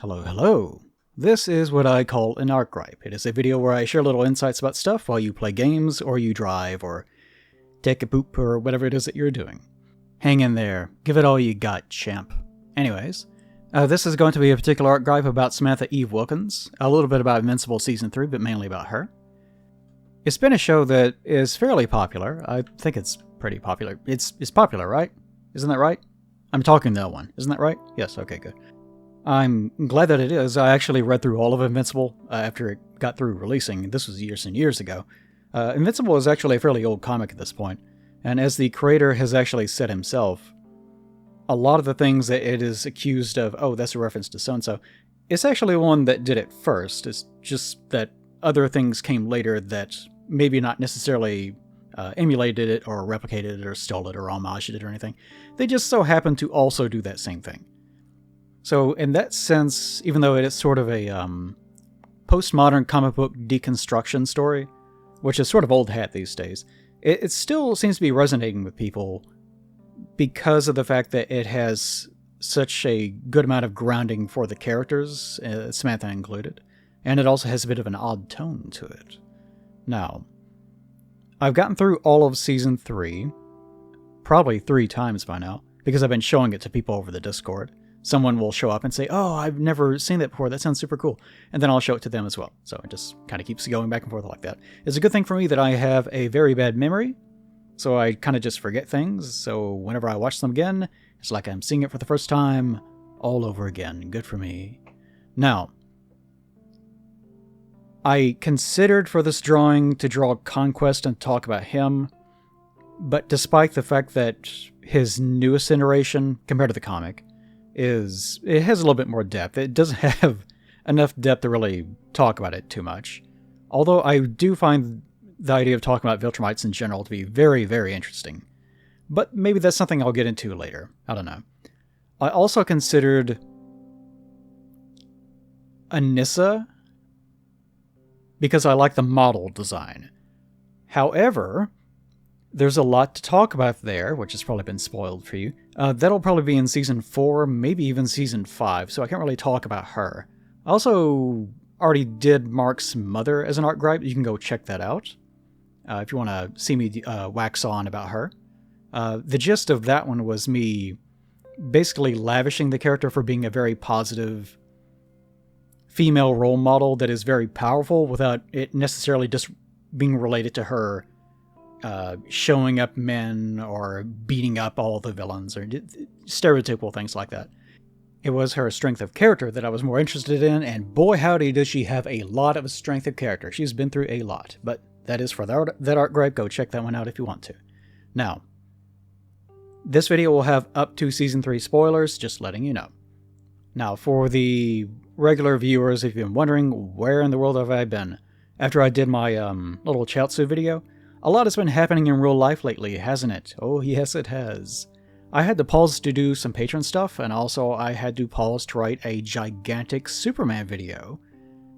Hello, hello. This is what I call an art gripe. It is a video where I share little insights about stuff while you play games, or you drive, or take a poop, or whatever it is that you're doing. Hang in there. Give it all you got, champ. Anyways, this is going to be a particular art gripe about Samantha Wilkins, a little bit about Invincible Season 3, but mainly about her. It's been a show that is fairly popular. I think it's pretty popular. It's popular, right? Isn't that right? I'm talking that one. Isn't that right? Yes, okay, good. I'm glad that it is. I actually read through all of Invincible after it got through releasing. This was years and years ago. Invincible is actually a fairly old comic at this point, and as the creator has actually said himself, a lot of the things that it is accused of, oh, that's a reference to so-and-so, it's actually one that did it first. It's just that other things came later that maybe not necessarily emulated it or replicated it or stole it or homaged it or anything. They just so happened to also do that same thing. So in that sense, even though it is sort of a postmodern comic book deconstruction story, which is sort of old hat these days, it still seems to be resonating with people because of the fact that it has such a good amount of grounding for the characters, Samantha included, and it also has a bit of an odd tone to it. Now, I've gotten through all of Season 3, probably 3 times by now, because I've been showing it to people over the Discord. Someone will show up and say, oh, I've never seen that before, that sounds super cool. And then I'll show it to them as well. So it just kind of keeps going back and forth like that. It's a good thing for me that I have a very bad memory, so I kind of just forget things. So whenever I watch them again, it's like I'm seeing it for the first time all over again. Good for me. Now, I considered for this drawing to draw Conquest and talk about him, but despite the fact that his newest iteration, compared to the comic, it has a little bit more depth. It doesn't have enough depth to really talk about it too much. Although I do find the idea of talking about Viltrumites in general to be very, very interesting. But maybe that's something I'll get into later. I don't know. I also considered Anissa because I like the model design. However, there's a lot to talk about there, which has probably been spoiled for you. That'll probably be in Season 4, maybe even Season 5, so I can't really talk about her. I also already did Mark's mother as an art gripe. You can go check that out if you want to see me wax on about her. The gist of that one was me basically lavishing the character for being a very positive female role model that is very powerful without it necessarily just being related to her showing up men or beating up all the villains or stereotypical things like that. It was her strength of character that I was more interested in, and boy howdy does she have a lot of strength of character. She's been through a lot, but that is for that art gripe. Go check that one out if you want to. Now, this video will have up to Season 3 spoilers, just letting you know. Now, for the regular viewers, if you've been wondering, where in the world have I been? After I did my little Chaozu video, a lot has been happening in real life lately, hasn't it? Oh, yes, it has. I had to pause to do some Patreon stuff, and also I had to pause to write a gigantic Superman video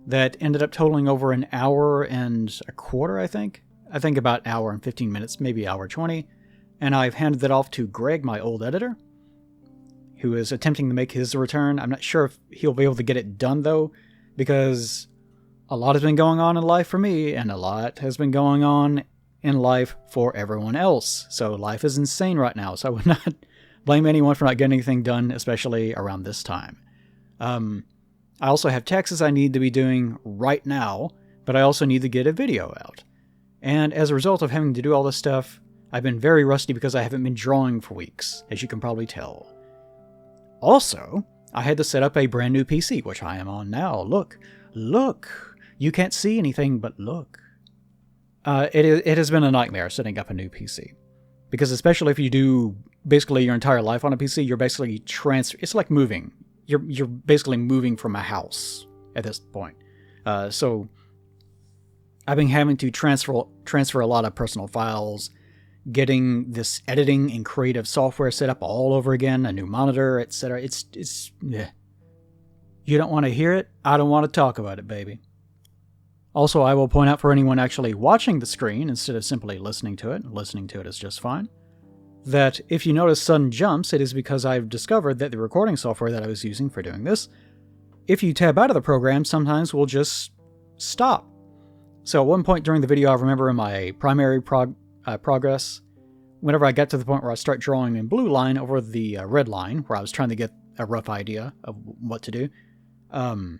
that ended up totaling over an hour and a quarter, I think. I think about an hour and 15 minutes, maybe hour 20. And I've handed that off to Greg, my old editor, who is attempting to make his return. I'm not sure if he'll be able to get it done, though, because a lot has been going on in life for me, and a lot has been going on in life for everyone else. So life is insane right now, so I would not blame anyone for not getting anything done, especially around this time. I also have taxes I need to be doing right now, but I also need to get a video out. And as a result of having to do all this stuff, I've been very rusty because I haven't been drawing for weeks, as you can probably tell. Also, I had to set up a brand new PC, which I am on now. Look! You can't see anything, but look. It has been a nightmare setting up a new PC. Because especially if you do basically your entire life on a PC, you're basically it's like moving. You're basically moving from a house at this point. So I've been having to transfer a lot of personal files, getting this editing and creative software set up all over again, a new monitor, etc. It's You don't want to hear it? I don't want to talk about it, baby. Also, I will point out for anyone actually watching the screen instead of simply listening to it is just fine, that if you notice sudden jumps, it is because I've discovered that the recording software that I was using for doing this if you tab out of the program, sometimes we'll just stop. So at one point during the video, I remember in my primary progress, whenever I got to the point where I start drawing in blue line over the red line, where I was trying to get a rough idea of what to do, on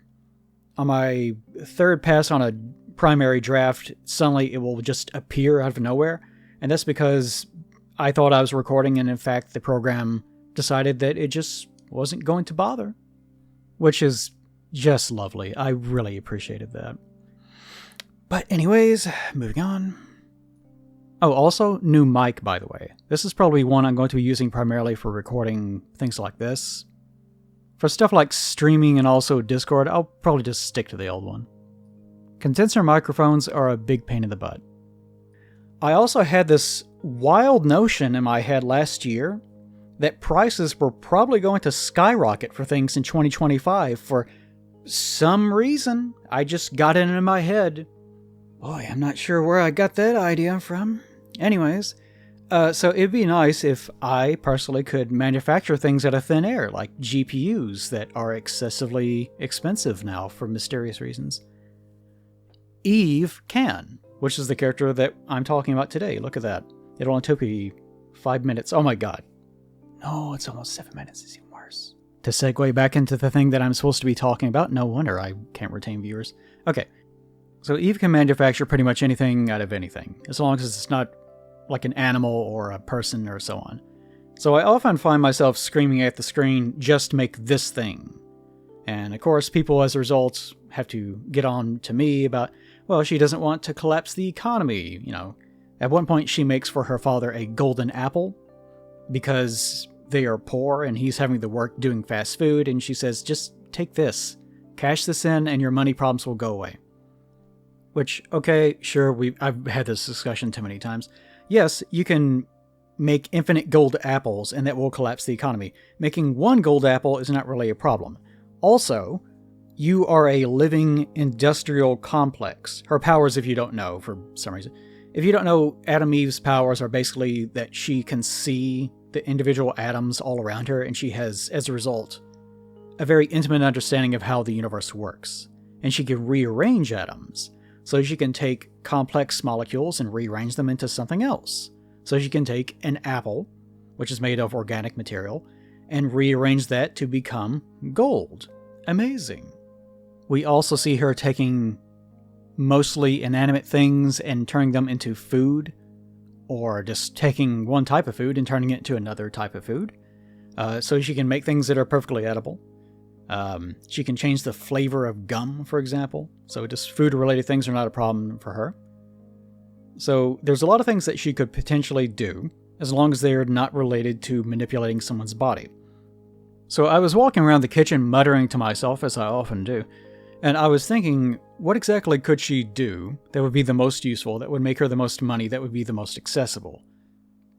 my third pass on a primary draft, suddenly it will just appear out of nowhere. And that's because I thought I was recording, and in fact, the program decided that it just wasn't going to bother, which is just lovely. I really appreciated that. But anyways, moving on. Oh, also, new mic, by the way. This is probably one I'm going to be using primarily for recording things like this. For stuff like streaming and also Discord, I'll probably just stick to the old one. Condenser microphones are a big pain in the butt. I also had this wild notion in my head last year that prices were probably going to skyrocket for things in 2025 for some reason. I just got it in my head. Boy, I'm not sure where I got that idea from. Anyways, so it'd be nice if I personally could manufacture things out of thin air, like GPUs that are excessively expensive now for mysterious reasons. Eve can, which is the character that I'm talking about today. Look at that. It only took me 5 minutes. Oh my god. No, it's almost 7 minutes. It's even worse. To segue back into the thing that I'm supposed to be talking about, no wonder I can't retain viewers. Okay. So Eve can manufacture pretty much anything out of anything, as long as it's not like an animal or a person or so on. So I often find myself screaming at the screen, just make this thing. And of course, people as a result have to get on to me about, well, she doesn't want to collapse the economy. You know, at one point she makes for her father a golden apple because they are poor and he's having to work doing fast food. And she says, just take this, cash this in and your money problems will go away. Which, okay, sure, I've had this discussion too many times. Yes, you can make infinite gold apples and that will collapse the economy. Making one gold apple is not really a problem. Also, you are a living industrial complex. Her powers, if you don't know, for some reason. If you don't know, Adam Eve's powers are basically that she can see the individual atoms all around her, and she has, as a result, a very intimate understanding of how the universe works. And she can rearrange atoms. So she can take complex molecules and rearrange them into something else. So she can take an apple, which is made of organic material, and rearrange that to become gold. Amazing. We also see her taking mostly inanimate things and turning them into food, or just taking one type of food and turning it into another type of food. So she can make things that are perfectly edible. She can change the flavor of gum, for example. So just food-related things are not a problem for her. So there's a lot of things that she could potentially do, as long as they're not related to manipulating someone's body. So I was walking around the kitchen muttering to myself, as I often do, and I was thinking, what exactly could she do that would be the most useful, that would make her the most money, that would be the most accessible?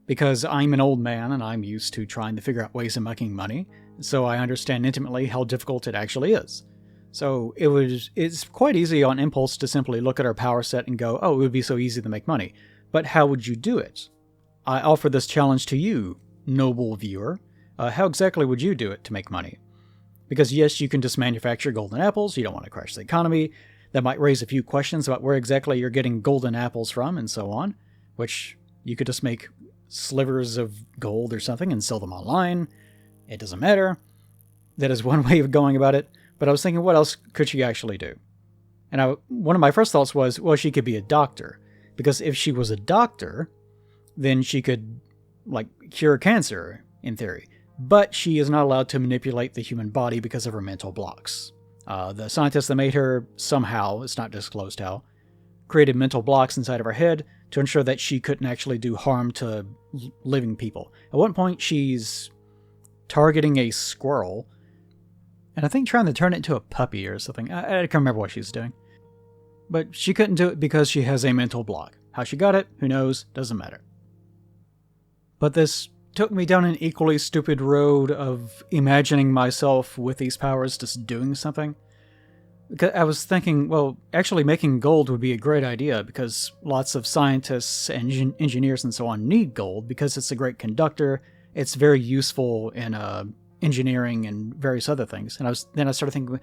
Because I'm an old man and I'm used to trying to figure out ways of making money, so I understand intimately how difficult it actually is. So it's quite easy on impulse to simply look at our power set and go, oh, it would be so easy to make money. But how would you do it? I offer this challenge to you, noble viewer. How exactly would you do it to make money? Because yes, you can just manufacture golden apples, you don't want to crash the economy. That might raise a few questions about where exactly you're getting golden apples from and so on, which you could just make slivers of gold or something and sell them online. It doesn't matter. That is one way of going about it. But I was thinking, what else could she actually do? And one of my first thoughts was, well, she could be a doctor. Because if she was a doctor, then she could, cure cancer, in theory. But she is not allowed to manipulate the human body because of her mental blocks. The scientists that made her, somehow, it's not disclosed how, created mental blocks inside of her head to ensure that she couldn't actually do harm to living people. At one point, she's targeting a squirrel, and I think trying to turn it into a puppy or something. I can't remember what she's doing. But she couldn't do it because she has a mental block. How she got it, who knows, doesn't matter. But this took me down an equally stupid road of imagining myself with these powers just doing something. Because I was thinking, well, actually making gold would be a great idea because lots of scientists and engineers and so on need gold because it's a great conductor. It's very useful in engineering and various other things. And then I started thinking,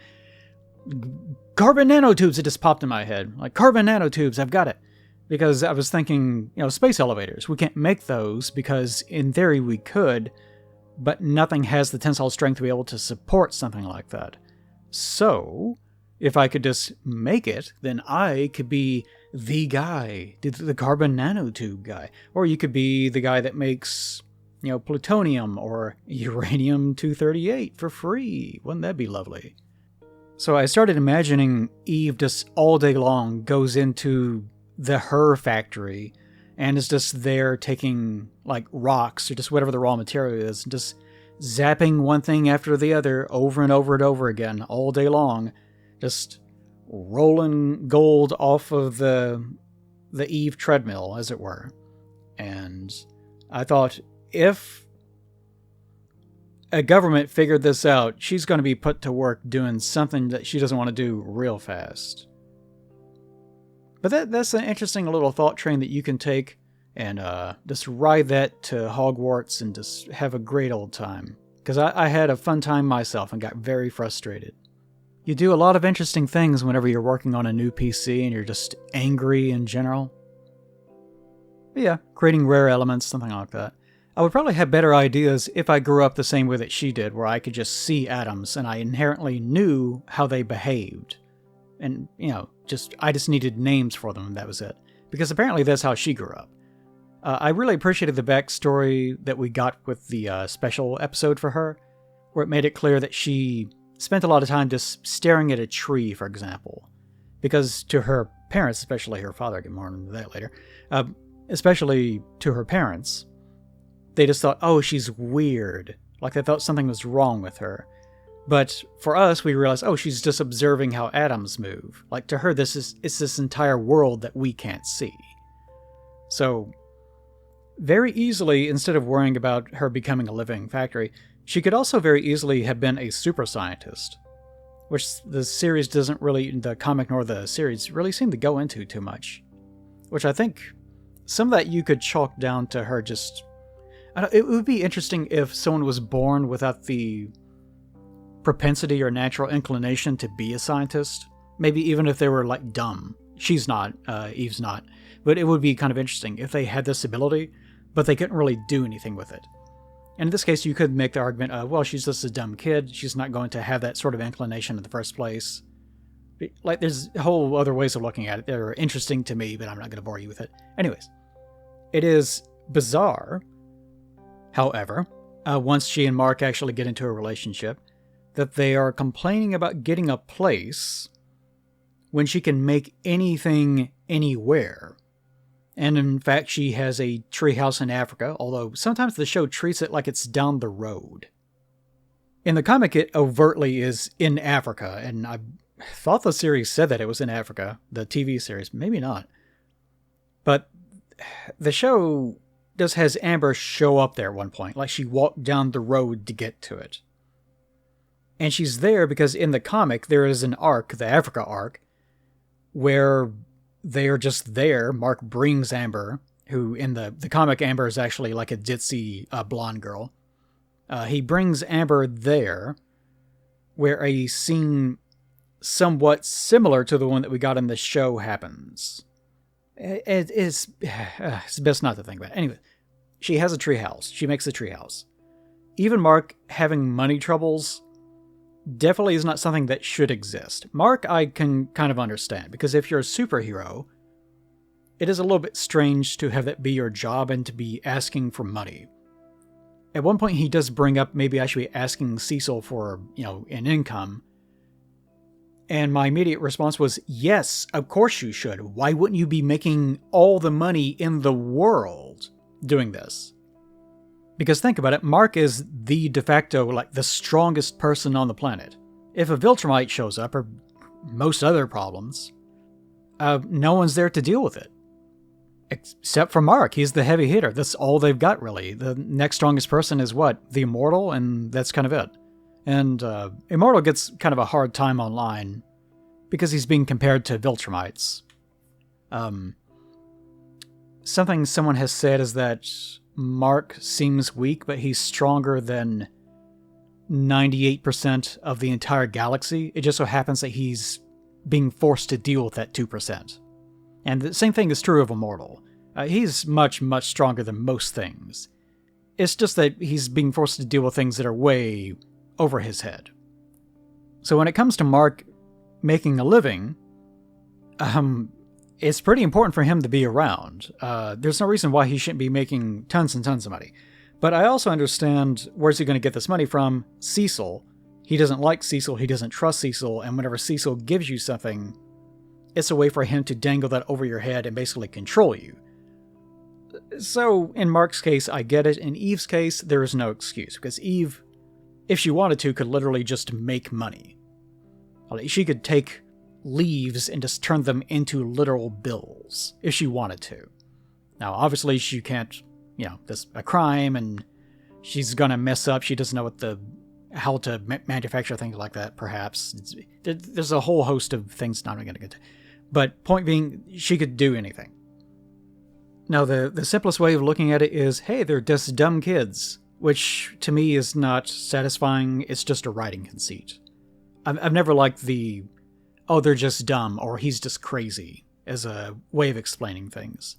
carbon nanotubes, it just popped in my head. Like, carbon nanotubes, I've got it. Because I was thinking, space elevators. We can't make those because in theory we could, but nothing has the tensile strength to be able to support something like that. So, if I could just make it, then I could be the guy, the carbon nanotube guy. Or you could be the guy that makes, plutonium or uranium-238 for free. Wouldn't that be lovely? So I started imagining Eve just all day long goes into the her factory and is just there taking like rocks or just whatever the raw material is and just zapping one thing after the other over and over and over again all day long, just rolling gold off of the Eve treadmill, as it were. And I thought, if a government figured this out, she's going to be put to work doing something that she doesn't want to do real fast. But that's an interesting little thought train that you can take and just ride that to Hogwarts and just have a great old time. Because I had a fun time myself and got very frustrated. You do a lot of interesting things whenever you're working on a new PC and you're just angry in general. But yeah, creating rare elements, something like that. I would probably have better ideas if I grew up the same way that she did, where I could just see atoms and I inherently knew how they behaved. And, I just needed names for them, and that was it. Because apparently that's how she grew up. I really appreciated the backstory that we got with the special episode for her, where it made it clear that she spent a lot of time just staring at a tree, for example. Because to her parents, especially her father, I'll get more into that later, especially to her parents, they just thought, oh, she's weird. Like they thought something was wrong with her. But for us, we realized, oh, she's just observing how atoms move. Like to her, it's this entire world that we can't see. So, very easily, instead of worrying about her becoming a living factory, she could also very easily have been a super scientist. Which the series doesn't really, the comic nor the series, really seem to go into too much. Which I think some of that you could chalk down to her just... it would be interesting if someone was born without the propensity or natural inclination to be a scientist. Maybe even if they were like dumb. She's not, Eve's not. But it would be kind of interesting if they had this ability, but they couldn't really do anything with it. And in this case, you could make the argument of, well, she's just a dumb kid. She's not going to have that sort of inclination in the first place. Like, there's whole other ways of looking at it that are interesting to me, but I'm not going to bore you with it. Anyways, it is bizarre, however, once she and Mark actually get into a relationship, that they are complaining about getting a place when she can make anything anywhere. And in fact, she has a treehouse in Africa, although sometimes the show treats it like it's down the road. In the comic, it overtly is in Africa, and I thought the series said that it was in Africa, the TV series. Maybe not. But the show just has Amber show up there at one point, like she walked down the road to get to it. And she's there because in the comic, there is an arc, the Africa arc, where they are just there. Mark brings Amber, who in the comic, Amber is actually like a ditzy blonde girl. He brings Amber there, where a scene somewhat similar to the one that we got in the show happens. It's best not to think about it. Anyway, she has a treehouse. She makes a treehouse. Even Mark having money troubles definitely is not something that should exist. Mark, I can kind of understand, because if you're a superhero, it is a little bit strange to have that be your job and to be asking for money. At one point, he does bring up maybe I should be asking Cecil for, an income. And my immediate response was, yes, of course you should. Why wouldn't you be making all the money in the world doing this? Because think about it, Mark is the de facto, the strongest person on the planet. If a Viltrumite shows up, or most other problems, no one's there to deal with it. Except for Mark, he's the heavy hitter. That's all they've got, really. The next strongest person is what? The Immortal, and that's kind of it. And Immortal gets kind of a hard time online, because he's being compared to Viltrumites. Something someone has said is that Mark seems weak, but he's stronger than 98% of the entire galaxy. It just so happens that he's being forced to deal with that 2%. And the same thing is true of Immortal. He's much, much stronger than most things. It's just that he's being forced to deal with things that are way over his head. So when it comes to Mark making a living, it's pretty important for him to be around. There's no reason why he shouldn't be making tons and tons of money. But I also understand, where's he going to get this money from? Cecil. He doesn't like Cecil, he doesn't trust Cecil, and whenever Cecil gives you something, it's a way for him to dangle that over your head and basically control you. So, in Mark's case, I get it. In Eve's case, there is no excuse, because Eve, if she wanted to, could literally just make money. She could take leaves and just turn them into literal bills, if she wanted to. Now, obviously, she can't, that's a crime, and she's gonna mess up. She doesn't know how to manufacture things like that, perhaps. There's a whole host of things not going to get to. But point being, she could do anything. Now, the simplest way of looking at it is, hey, they're just dumb kids, which to me is not satisfying. It's just a writing conceit. I've never liked they're just dumb, or he's just crazy, as a way of explaining things.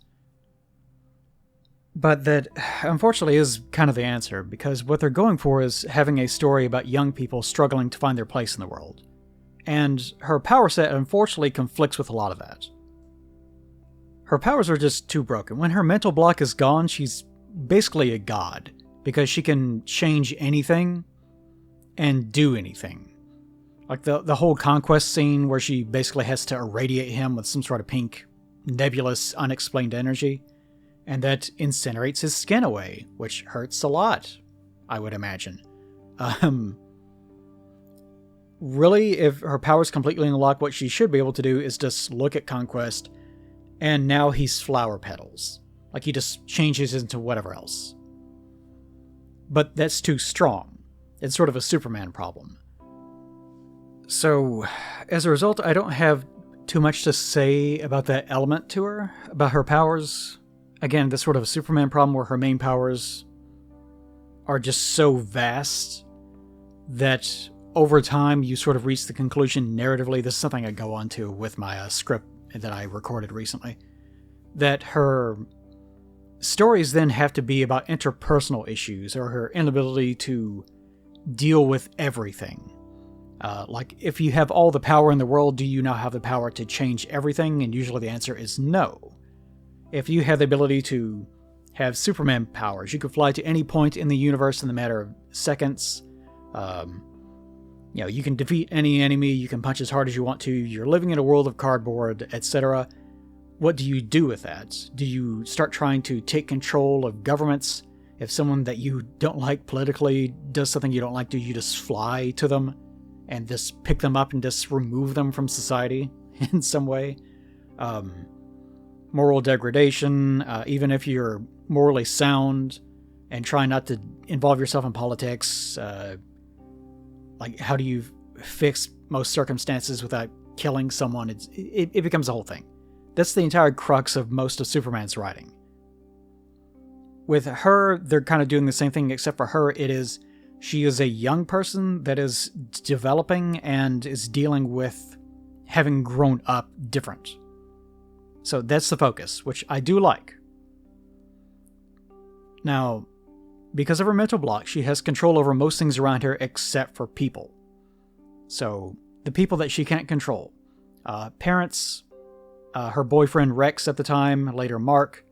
But that, unfortunately, is kind of the answer, because what they're going for is having a story about young people struggling to find their place in the world. And her power set, unfortunately, conflicts with a lot of that. Her powers are just too broken. When her mental block is gone, she's basically a god, because she can change anything and do anything. Like the whole conquest scene where she basically has to irradiate him with some sort of pink, nebulous, unexplained energy. And that incinerates his skin away, which hurts a lot, I would imagine. Really, if her power's completely unlocked, what she should be able to do is just look at Conquest, and now he's flower petals. Like, he just changes into whatever else. But that's too strong. It's sort of a Superman problem. So, as a result, I don't have too much to say about that element to her, about her powers. Again, this sort of a Superman problem where her main powers are just so vast that over time you sort of reach the conclusion narratively, this is something I go on to with my script that I recorded recently, that her stories then have to be about interpersonal issues or her inability to deal with everything. Like, if you have all the power in the world, do you now have the power to change everything? And usually the answer is no. If you have the ability to have Superman powers, you could fly to any point in the universe in a matter of seconds. You can defeat any enemy, you can punch as hard as you want to, you're living in a world of cardboard, etc. What do you do with that? Do you start trying to take control of governments? If someone that you don't like politically does something you don't like, do you just fly to them and just pick them up and just remove them from society in some way? Moral degradation, even if you're morally sound and try not to involve yourself in politics, like, how do you fix most circumstances without killing someone? It becomes a whole thing. That's the entire crux of most of Superman's writing. With her, they're kind of doing the same thing, except for her, she is a young person that is developing and is dealing with having grown up different. So that's the focus, which I do like. Now, because of her mental block, she has control over most things around her except for people. So, the people that she can't control. Parents, her boyfriend Rex at the time, later Mark,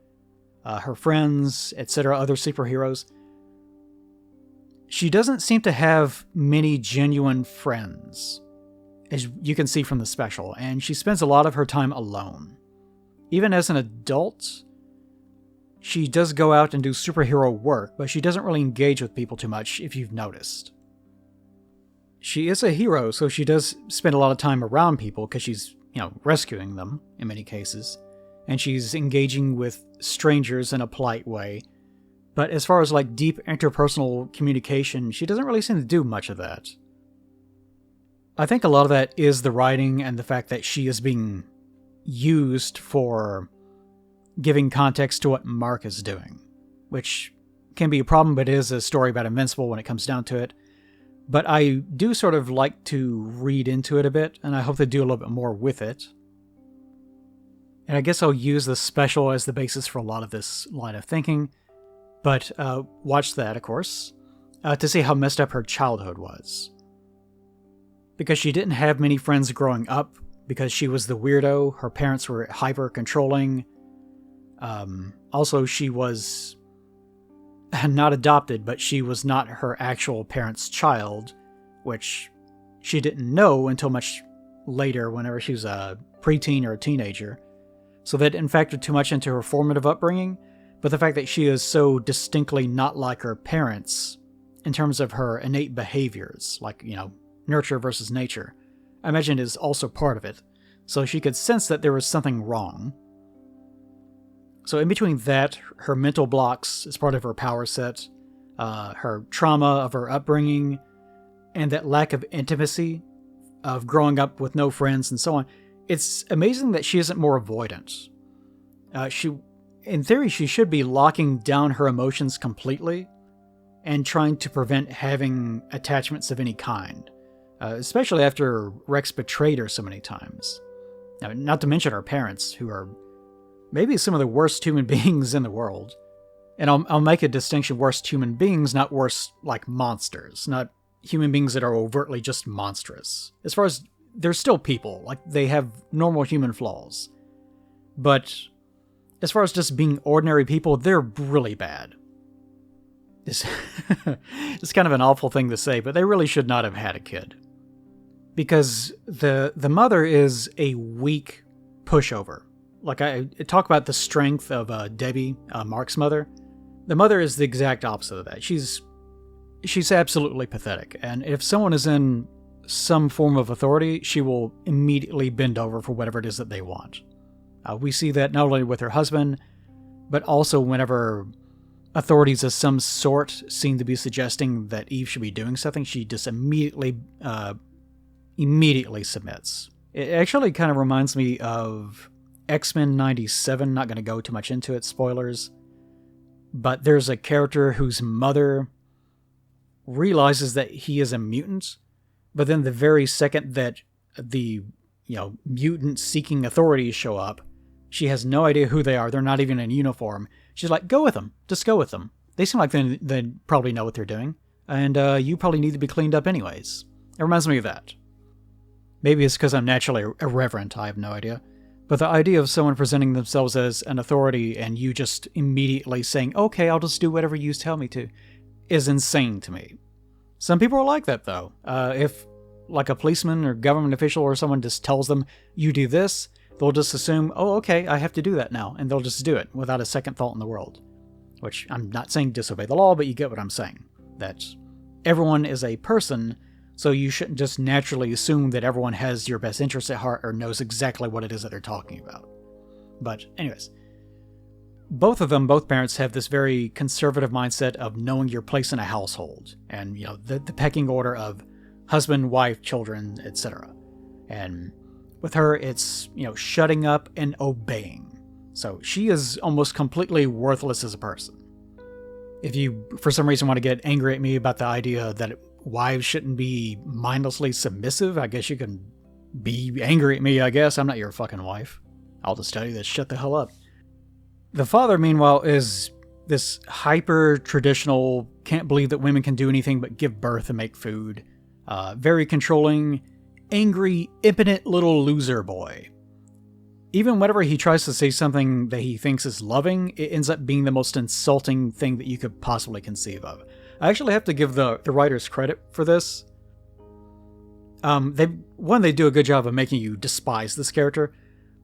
her friends, etc., other superheroes. She doesn't seem to have many genuine friends, as you can see from the special, and she spends a lot of her time alone. Even as an adult, she does go out and do superhero work, but she doesn't really engage with people too much, if you've noticed. She is a hero, so she does spend a lot of time around people, because she's, rescuing them, in many cases. And she's engaging with strangers in a polite way. But as far as, deep interpersonal communication, she doesn't really seem to do much of that. I think a lot of that is the writing and the fact that she is being used for giving context to what Mark is doing, which can be a problem, but it is a story about Invincible when it comes down to it. But I do sort of like to read into it a bit, and I hope to do a little bit more with it. And I guess I'll use the special as the basis for a lot of this line of thinking. But watch that, of course, to see how messed up her childhood was. Because she didn't have many friends growing up, because she was the weirdo. Her parents were hyper-controlling. Also, she was not adopted, but she was not her actual parents' child, which she didn't know until much later, whenever she was a preteen or a teenager. So that didn't factor too much into her formative upbringing, but the fact that she is so distinctly not like her parents in terms of her innate behaviors, like, nurture versus nature, I imagine is also part of it. So she could sense that there was something wrong. So in between that, her mental blocks as part of her power set, her trauma of her upbringing, and that lack of intimacy of growing up with no friends and so on, it's amazing that she isn't more avoidant. In theory, she should be locking down her emotions completely and trying to prevent having attachments of any kind, especially after Rex betrayed her so many times. Now, not to mention her parents, who are maybe some of the worst human beings in the world. And I'll make a distinction: worst human beings, not worse like monsters, not human beings that are overtly just monstrous. As far as they're still people, like they have normal human flaws. But as far as just being ordinary people, they're really bad. It's kind of an awful thing to say, but they really should not have had a kid. Because the mother is a weak pushover. Like I talk about the strength of Debbie, Mark's mother. The mother is the exact opposite of that. She's absolutely pathetic. And if someone is in some form of authority, she will immediately bend over for whatever it is that they want. We see that not only with her husband, but also whenever authorities of some sort seem to be suggesting that Eve should be doing something, she just immediately submits. It actually kind of reminds me of X-Men 97, not going to go too much into it, spoilers. But there's a character whose mother realizes that he is a mutant, but then the very second that the mutant-seeking authorities show up, she has no idea who they are. They're not even in uniform. She's like, go with them. Just go with them. They seem like they probably know what they're doing. And you probably need to be cleaned up anyways. It reminds me of that. Maybe it's because I'm naturally irreverent. I have no idea. But the idea of someone presenting themselves as an authority and you just immediately saying, okay, I'll just do whatever you tell me to, is insane to me. Some people are like that, though. If, like, a policeman or government official or someone just tells them, you do this, they'll just assume, oh, okay, I have to do that now, and they'll just do it without a second thought in the world. Which, I'm not saying disobey the law, but you get what I'm saying. That everyone is a person, so you shouldn't just naturally assume that everyone has your best interest at heart or knows exactly what it is that they're talking about. But anyways, both parents have this very conservative mindset of knowing your place in a household and, the pecking order of husband, wife, children, etc. And with her, it's, shutting up and obeying. So she is almost completely worthless as a person. If you, for some reason, want to get angry at me about the idea that wives shouldn't be mindlessly submissive, I guess you can be angry at me, I guess. I'm not your fucking wife. I'll just tell you that shut the hell up. The father, meanwhile, is this hyper-traditional, can't believe that women can do anything but give birth and make food. Very controlling, angry, impotent little loser boy. Even whenever he tries to say something that he thinks is loving, it ends up being the most insulting thing that you could possibly conceive of. I actually have to give the writers credit for this. They do a good job of making you despise this character,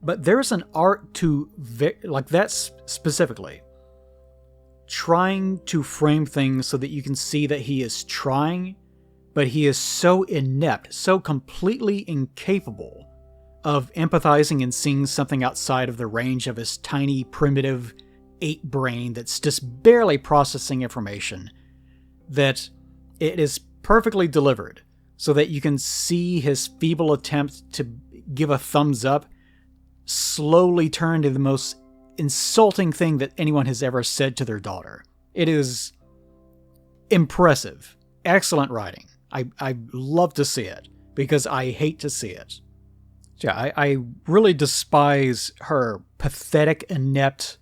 but there's an art to, like that specifically, trying to frame things so that you can see that he is trying, but he is so inept, so completely incapable of empathizing and seeing something outside of the range of his tiny, primitive, ape brain that's just barely processing information, that it is perfectly delivered so that you can see his feeble attempt to give a thumbs up slowly turn to the most insulting thing that anyone has ever said to their daughter. It is impressive. Excellent writing. I love to see it, because I hate to see it. Yeah, I really despise her pathetic, inept,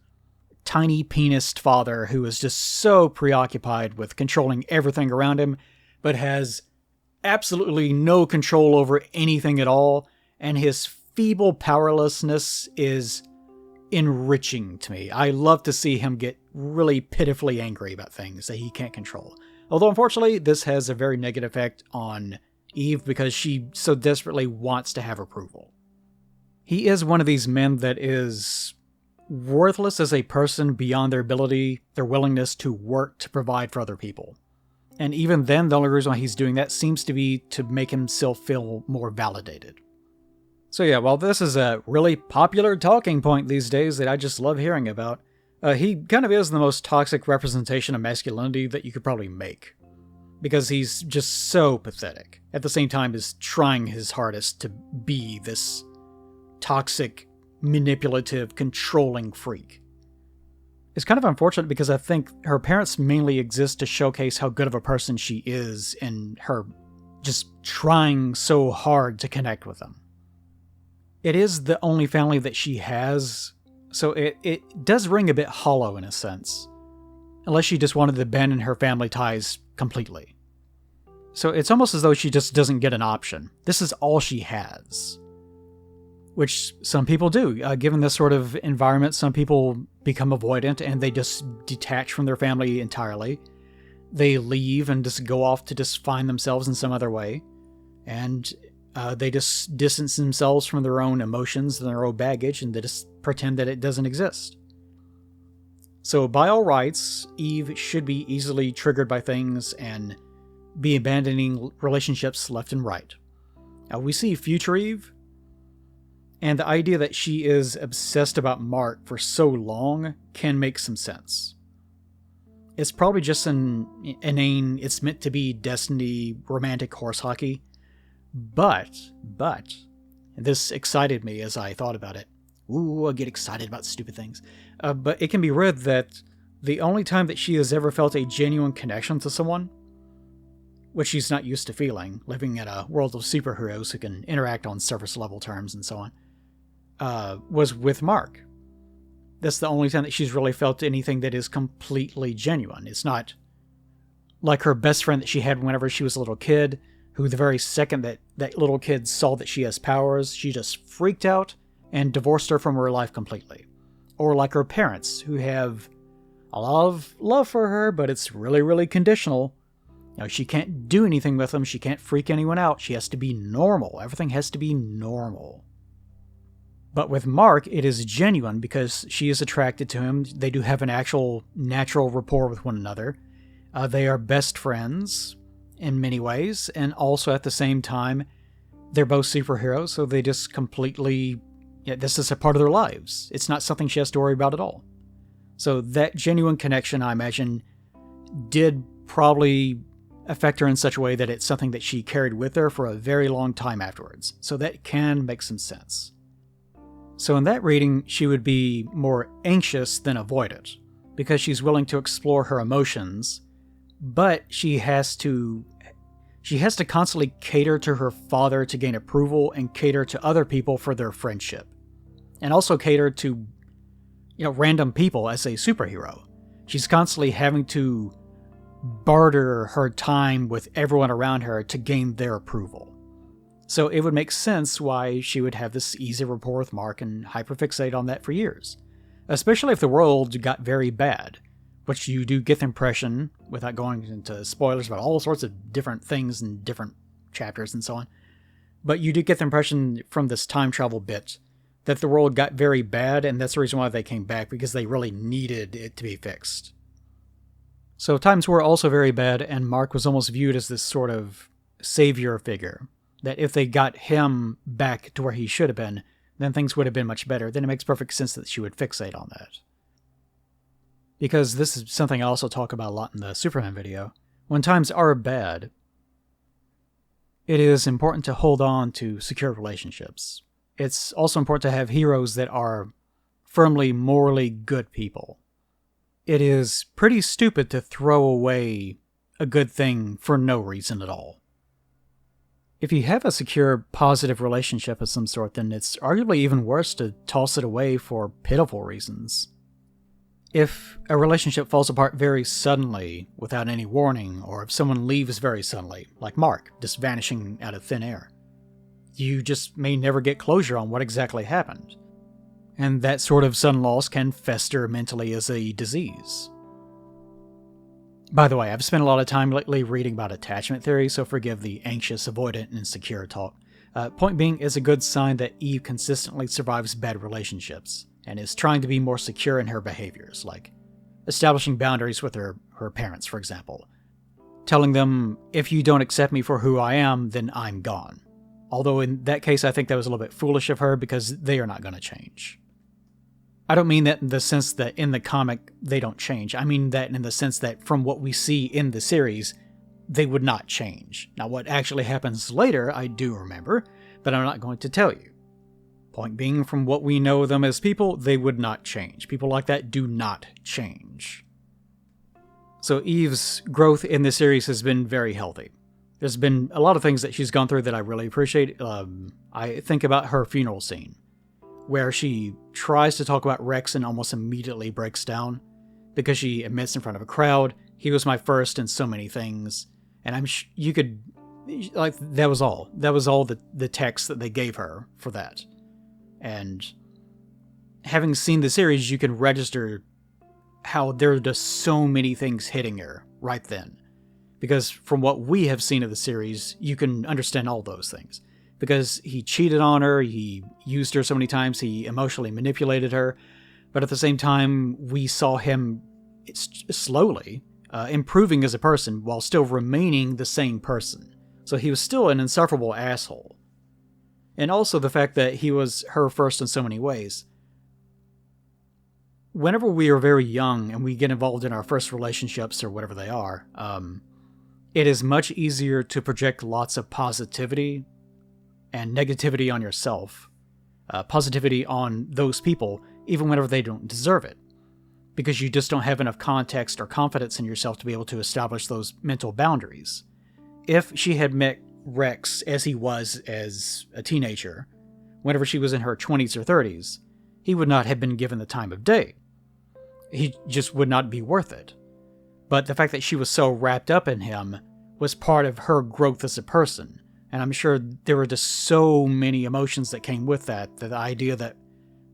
tiny penised father who is just so preoccupied with controlling everything around him, but has absolutely no control over anything at all, and his feeble powerlessness is enriching to me. I love to see him get really pitifully angry about things that he can't control. Although, unfortunately, this has a very negative effect on Eve because she so desperately wants to have approval. He is one of these men that is worthless as a person beyond their ability, their willingness to work to provide for other people. And even then, the only reason why he's doing that seems to be to make himself feel more validated. So yeah, while this is a really popular talking point these days that I just love hearing about, he kind of is the most toxic representation of masculinity that you could probably make. Because he's just so pathetic. At the same time as trying his hardest to be this toxic, manipulative, controlling freak. It's kind of unfortunate because I think her parents mainly exist to showcase how good of a person she is and her just trying so hard to connect with them. It is the only family that she has, so it does ring a bit hollow in a sense. Unless she just wanted to abandon her family ties completely. So it's almost as though she just doesn't get an option. This is all she has. Which some people do. Given this sort of environment, some people become avoidant and they just detach from their family entirely. They leave and just go off to just find themselves in some other way. And they just distance themselves from their own emotions and their own baggage, and they just pretend that it doesn't exist. So by all rights, Eve should be easily triggered by things and be abandoning relationships left and right. Now we see future Eve, and the idea that she is obsessed about Mark for so long can make some sense. It's probably just an inane, it's meant to be destiny, romantic horse hockey. But, and this excited me as I thought about it. Ooh, I get excited about stupid things. But it can be read that the only time that she has ever felt a genuine connection to someone, which she's not used to feeling, living in a world of superheroes who can interact on surface level terms and so on, was with Mark. That's the only time that she's really felt anything that is completely genuine. It's not like her best friend that she had whenever she was a little kid, who the very second that that little kid saw that she has powers, she just freaked out and divorced her from her life completely. Or like her parents, who have a lot of love for her, but it's really, really conditional. You know, she can't do anything with them. She can't freak anyone out. She has to be normal. Everything has to be normal. But with Mark, it is genuine because she is attracted to him. They do have an actual natural rapport with one another. They are best friends in many ways, and also at the same time, they're both superheroes, so they just completely... this is a part of their lives. It's not something she has to worry about at all. So that genuine connection, I imagine, did probably affect her in such a way that it's something that she carried with her for a very long time afterwards. So that can make some sense. So in that reading, she would be more anxious than avoidant, because she's willing to explore her emotions, but she has to constantly cater to her father to gain approval and cater to other people for their friendship. And also cater to, random people as a superhero. She's constantly having to barter her time with everyone around her to gain their approval. So it would make sense why she would have this easy rapport with Mark and hyperfixate on that for years. Especially if the world got very bad, which you do get the impression, without going into spoilers about all sorts of different things in different chapters and so on, but you do get the impression from this time travel bit that the world got very bad, and that's the reason why they came back, because they really needed it to be fixed. So times were also very bad, and Mark was almost viewed as this sort of savior figure, that if they got him back to where he should have been, then things would have been much better. Then it makes perfect sense that she would fixate on that. Because this is something I also talk about a lot in the Superman video. When times are bad, it is important to hold on to secure relationships. It's also important to have heroes that are firmly morally good people. It is pretty stupid to throw away a good thing for no reason at all. If you have a secure, positive relationship of some sort, then it's arguably even worse to toss it away for pitiful reasons. If a relationship falls apart very suddenly, without any warning, or if someone leaves very suddenly, like Mark, just vanishing out of thin air, you just may never get closure on what exactly happened. And that sort of sudden loss can fester mentally as a disease. By the way, I've spent a lot of time lately reading about attachment theory, so forgive the anxious, avoidant, and insecure talk. Point being, it's a good sign that Eve consistently survives bad relationships, and is trying to be more secure in her behaviors, like establishing boundaries with her parents, for example. Telling them, if you don't accept me for who I am, then I'm gone. Although in that case, I think that was a little bit foolish of her, because they are not going to change. I don't mean that in the sense that in the comic they don't change. I mean that in the sense that from what we see in the series, they would not change. Now, what actually happens later, I do remember, but I'm not going to tell you. Point being, from what we know of them as people, they would not change. People like that do not change. So Eve's growth in this series has been very healthy. There's been a lot of things that she's gone through that I really appreciate. I think about her funeral scene, where she tries to talk about Rex and almost immediately breaks down because she admits in front of a crowd, he was my first in so many things. And you could, like, that was all. That was all the text that they gave her for that. And having seen the series, you can register how there are just so many things hitting her right then. Because from what we have seen of the series, you can understand all those things. Because he cheated on her, he used her so many times, he emotionally manipulated her, but at the same time, we saw him slowly improving as a person while still remaining the same person. So he was still an insufferable asshole. And also the fact that he was her first in so many ways. Whenever we are very young and we get involved in our first relationships or whatever they are, it is much easier to project lots of positivity and negativity on yourself, positivity on those people, even whenever they don't deserve it, because you just don't have enough context or confidence in yourself to be able to establish those mental boundaries. If she had met Rex as he was as a teenager, whenever she was in her 20s or 30s, he would not have been given the time of day. He just would not be worth it. But the fact that she was so wrapped up in him was part of her growth as a person. And I'm sure there were just so many emotions that came with that. The idea that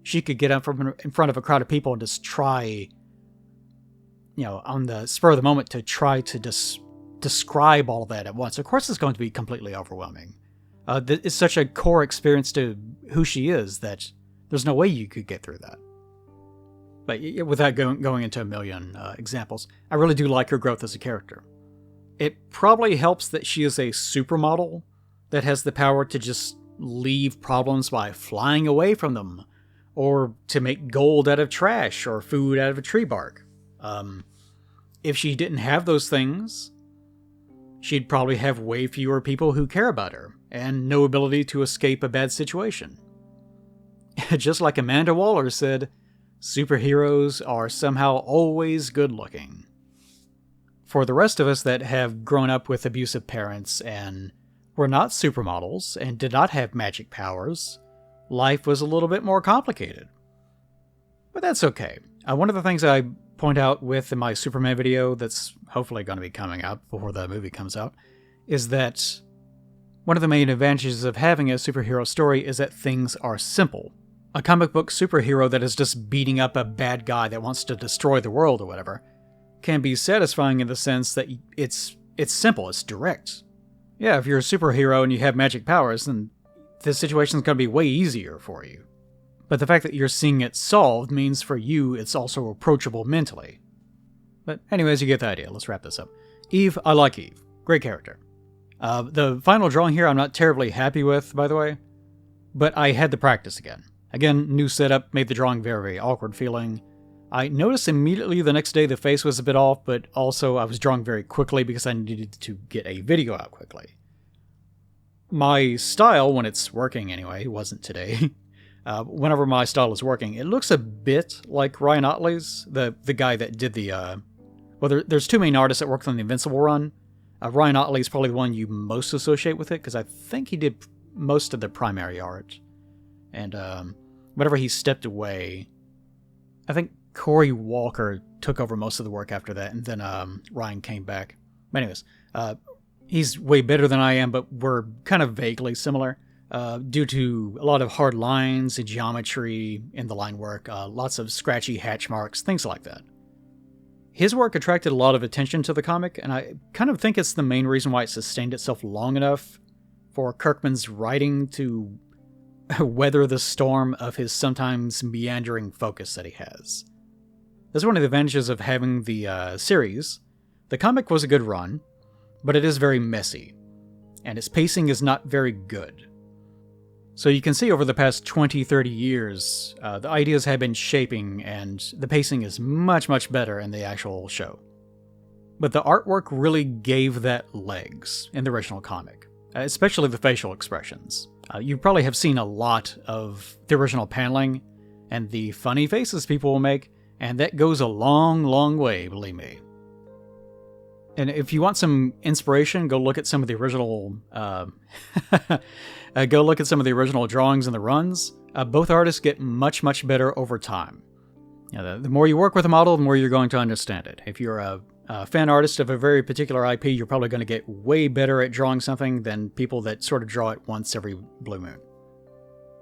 she could get up in front of a crowd of people and just try, on the spur of the moment, to try to describe all of that at once. Of course, it's going to be completely overwhelming. It's such a core experience to who she is that there's no way you could get through that. But without going into a million examples, I really do like her growth as a character. It probably helps that she is a supermodel that has the power to just leave problems by flying away from them, or to make gold out of trash or food out of a tree bark. If she didn't have those things, she'd probably have way fewer people who care about her, and no ability to escape a bad situation. Just like Amanda Waller said, superheroes are somehow always good-looking. For the rest of us that have grown up with abusive parents and were not supermodels and did not have magic powers, life was a little bit more complicated. But that's okay. One of the things I point out in my Superman video that's hopefully going to be coming out before the movie comes out is that one of the main advantages of having a superhero story is that things are simple. A comic book superhero that is just beating up a bad guy that wants to destroy the world or whatever can be satisfying in the sense that it's simple, it's direct. Yeah, if you're a superhero and you have magic powers, then this situation's going to be way easier for you. But the fact that you're seeing it solved means for you it's also approachable mentally. But anyways, you get the idea. Let's wrap this up. Eve, I like Eve. Great character. The final drawing here I'm not terribly happy with, by the way, but I had to practice again. Again, new setup made the drawing very, very awkward feeling. I noticed immediately the next day the face was a bit off, but also I was drawing very quickly because I needed to get a video out quickly. My style, when it's working anyway, it wasn't today. Whenever my style is working, it looks a bit like Ryan Ottley's, the guy that did the... there's two main artists that worked on the Invincible run. Ryan Ottley is probably the one you most associate with it, because I think he did most of the primary art. And whenever he stepped away, I think Corey Walker took over most of the work after that, and then Ryan came back. But anyways, he's way better than I am, but we're kind of vaguely similar due to a lot of hard lines and geometry in the line work, lots of scratchy hatch marks, things like that. His work attracted a lot of attention to the comic, and I kind of think it's the main reason why it sustained itself long enough for Kirkman's writing to weather the storm of his sometimes meandering focus that he has. That's one of the advantages of having the series. The comic was a good run, but it is very messy, and its pacing is not very good. So you can see over the past 20-30 years, the ideas have been shaping, and the pacing is much, much better in the actual show. But the artwork really gave that legs in the original comic, especially the facial expressions. You probably have seen a lot of the original paneling, and the funny faces people will make, and that goes a long, long way, believe me. And if you want some inspiration, go look at some of the original drawings and the runs. Both artists get much, much better over time. The more you work with a model, the more you're going to understand it. If you're a fan artist of a very particular IP, you're probably going to get way better at drawing something than people that sort of draw it once every blue moon.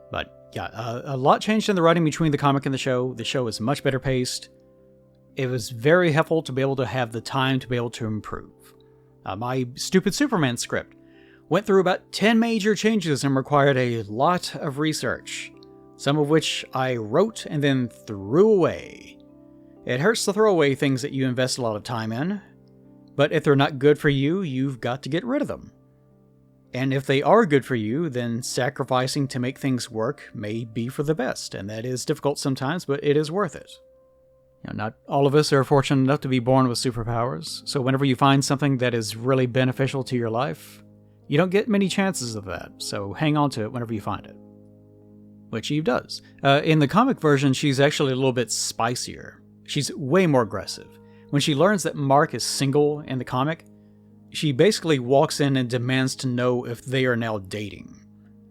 But yeah, a lot changed in the writing between the comic and the show. The show is much better paced. It was very helpful to be able to have the time to be able to improve. My stupid Superman script went through about 10 major changes and required a lot of research, some of which I wrote and then threw away. It hurts to throw away things that you invest a lot of time in, but if they're not good for you, you've got to get rid of them. And if they are good for you, then sacrificing to make things work may be for the best, and that is difficult sometimes, but it is worth it. Not all of us are fortunate enough to be born with superpowers, so whenever you find something that is really beneficial to your life, you don't get many chances of that, so hang on to it whenever you find it. Which Eve does. In the comic version, she's actually a little bit spicier. She's way more aggressive. When she learns that Mark is single in the comic, she basically walks in and demands to know if they are now dating,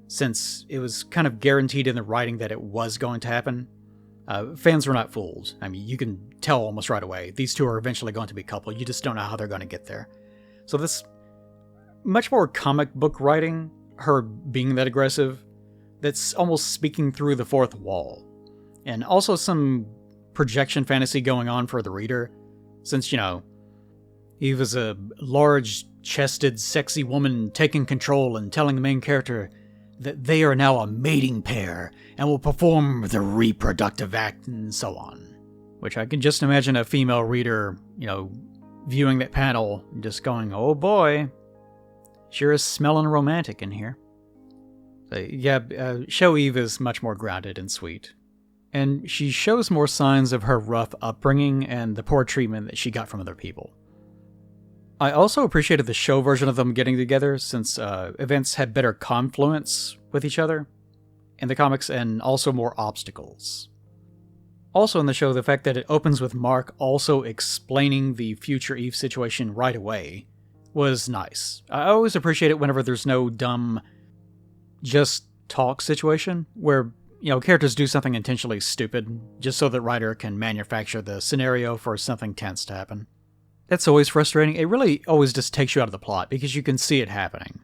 since it was kind of guaranteed in the writing that it was going to happen. Fans were not fooled. I mean, you can tell almost right away. These two are eventually going to be a couple. You just don't know how they're going to get there. So this much more comic book writing, her being that aggressive, that's almost speaking through the fourth wall. And also some projection fantasy going on for the reader, since, Eve is a large-chested, sexy woman taking control and telling the main character that they are now a mating pair and will perform the reproductive act and so on. Which I can just imagine a female reader, viewing that panel and just going, oh boy, sure is smelling romantic in here. So, Show Eve is much more grounded and sweet. And she shows more signs of her rough upbringing and the poor treatment that she got from other people. I also appreciated the show version of them getting together, since events had better confluence with each other in the comics and also more obstacles. Also in the show, the fact that it opens with Mark also explaining the future Eve situation right away was nice. I always appreciate it whenever there's no dumb just talk situation where characters do something intentionally stupid just so the writer can manufacture the scenario for something tense to happen. That's always frustrating. It really always just takes you out of the plot because you can see it happening.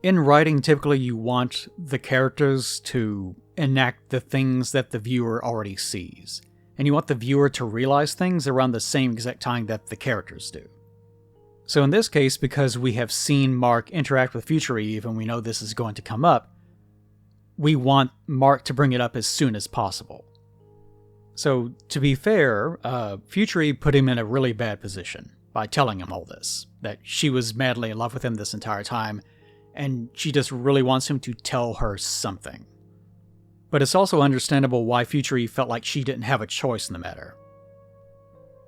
In writing, typically you want the characters to enact the things that the viewer already sees, and you want the viewer to realize things around the same exact time that the characters do. So in this case, because we have seen Mark interact with Future Eve and we know this is going to come up, we want Mark to bring it up as soon as possible. So, to be fair, Future Eve put him in a really bad position by telling him all this, that she was madly in love with him this entire time, and she just really wants him to tell her something. But it's also understandable why Future Eve felt like she didn't have a choice in the matter.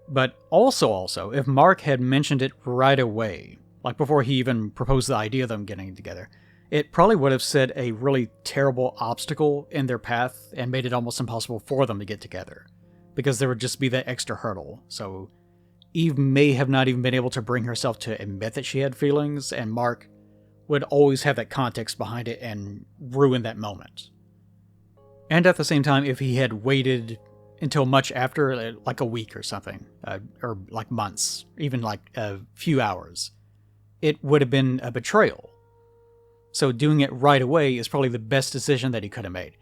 But also, if Mark had mentioned it right away, like before he even proposed the idea of them getting together, it probably would have set a really terrible obstacle in their path and made it almost impossible for them to get together, because there would just be that extra hurdle. So Eve may have not even been able to bring herself to admit that she had feelings, and Mark would always have that context behind it and ruin that moment. And at the same time, if he had waited until much after, like a week or something, or like months, even like a few hours, it would have been a betrayal. So doing it right away is probably the best decision that he could have made.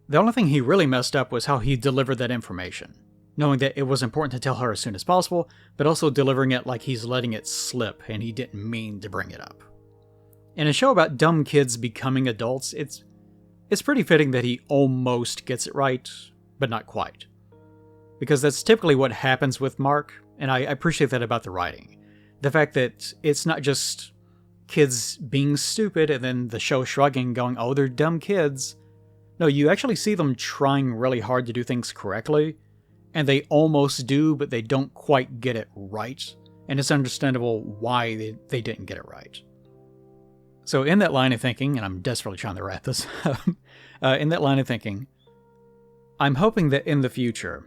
The only thing he really messed up was how he delivered that information, knowing that it was important to tell her as soon as possible, but also delivering it like he's letting it slip and he didn't mean to bring it up. In a show about dumb kids becoming adults, it's pretty fitting that he almost gets it right, but not quite. Because that's typically what happens with Mark, and I appreciate that about the writing. The fact that it's not just kids being stupid and then the show shrugging, going, oh, they're dumb kids. No, you actually see them trying really hard to do things correctly, and they almost do, but they don't quite get it right, and it's understandable why they didn't get it right. So in that line of thinking, and I'm desperately trying to wrap this up, in that line of thinking, I'm hoping that in the future,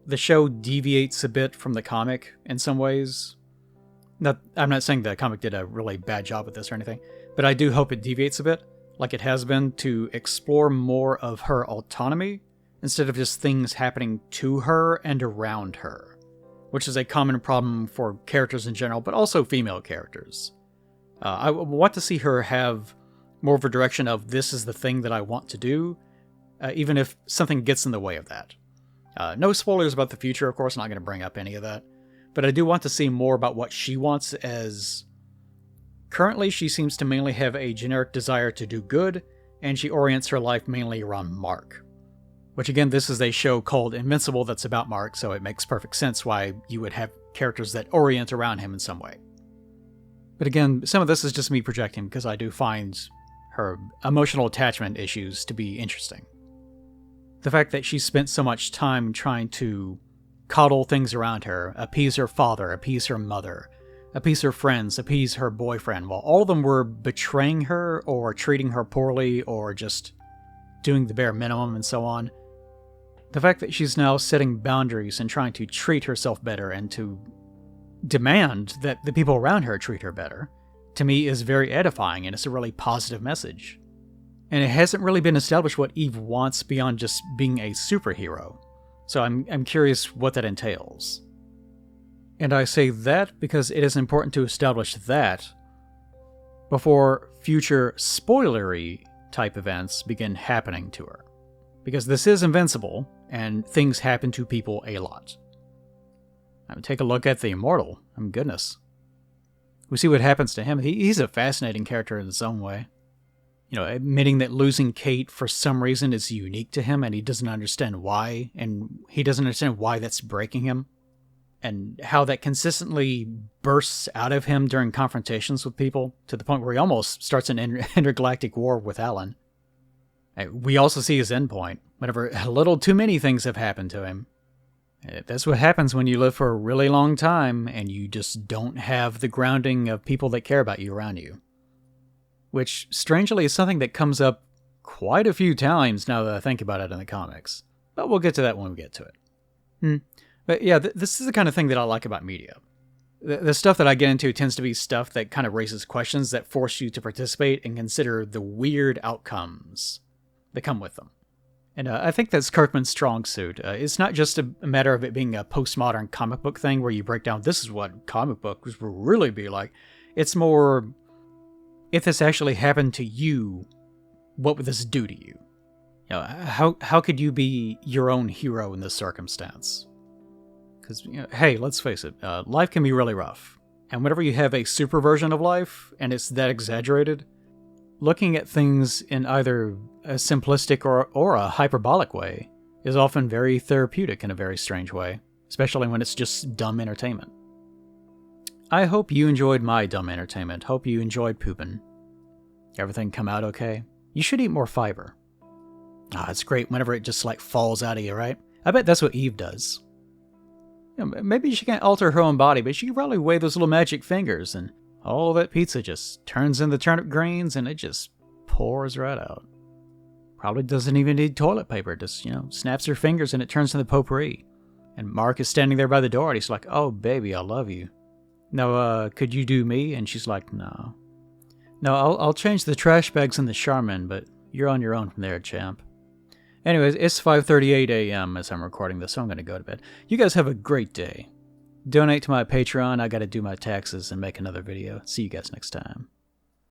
the show deviates a bit from the comic in some ways. I'm not saying the comic did a really bad job with this or anything, but I do hope it deviates a bit, like it has been, to explore more of her autonomy, instead of just things happening to her and around her, which is a common problem for characters in general, but also female characters. I want to see her have more of a direction of, this is the thing that I want to do, even if something gets in the way of that. No spoilers about the future, of course, I'm not going to bring up any of that, but I do want to see more about what she wants, as currently she seems to mainly have a generic desire to do good, and she orients her life mainly around Mark. Which again, this is a show called Invincible that's about Mark, so it makes perfect sense why you would have characters that orient around him in some way. But again, some of this is just me projecting because I do find her emotional attachment issues to be interesting. The fact that she spent so much time trying to coddle things around her, appease her father, appease her mother, appease her friends, appease her boyfriend, while all of them were betraying her or treating her poorly or just doing the bare minimum and so on. The fact that she's now setting boundaries and trying to treat herself better and to demand that the people around her treat her better, to me is very edifying, and it's a really positive message. And it hasn't really been established what Eve wants beyond just being a superhero, so I'm curious what that entails. And I say that because it is important to establish that before future spoilery type events begin happening to her. Because this is Invincible, and things happen to people a lot. Take a look at the Immortal. Goodness. We see what happens to him. He's a fascinating character in his own way. Admitting that losing Kate for some reason is unique to him, and he doesn't understand why, and he doesn't understand why that's breaking him, and how that consistently bursts out of him during confrontations with people, to the point where he almost starts an intergalactic war with Alan. We also see his endpoint, whenever a little too many things have happened to him. That's what happens when you live for a really long time and you just don't have the grounding of people that care about you around you. Which, strangely, is something that comes up quite a few times now that I think about it in the comics. But we'll get to that when we get to it. But yeah, this is the kind of thing that I like about media. The stuff that I get into tends to be stuff that kind of raises questions that force you to participate and consider the weird outcomes that come with them. And I think that's Kirkman's strong suit. It's not just a matter of it being a postmodern comic book thing where you break down, this is what comic books will really be like. It's more, if this actually happened to you, what would this do to you? How could you be your own hero in this circumstance? Because, hey, let's face it, life can be really rough. And whenever you have a super version of life, and it's that exaggerated, looking at things in either a simplistic or a hyperbolic way is often very therapeutic in a very strange way, especially when it's just dumb entertainment. I hope you enjoyed my dumb entertainment. Hope you enjoyed pooping. Everything come out okay? You should eat more fiber. It's great whenever it just falls out of you, right? I bet that's what Eve does. Maybe she can't alter her own body, but she can probably wave those little magic fingers and all that pizza just turns into turnip greens and it just pours right out. Probably doesn't even need toilet paper. Just, snaps her fingers and it turns into potpourri. And Mark is standing there by the door, and he's like, oh, baby, I love you. No, could you do me? And she's like, no. No, I'll change the trash bags in the Charmin, but you're on your own from there, champ. Anyways, it's 5:38 a.m. as I'm recording this, so I'm going to go to bed. You guys have a great day. Donate to my Patreon. I got to do my taxes and make another video. See you guys next time.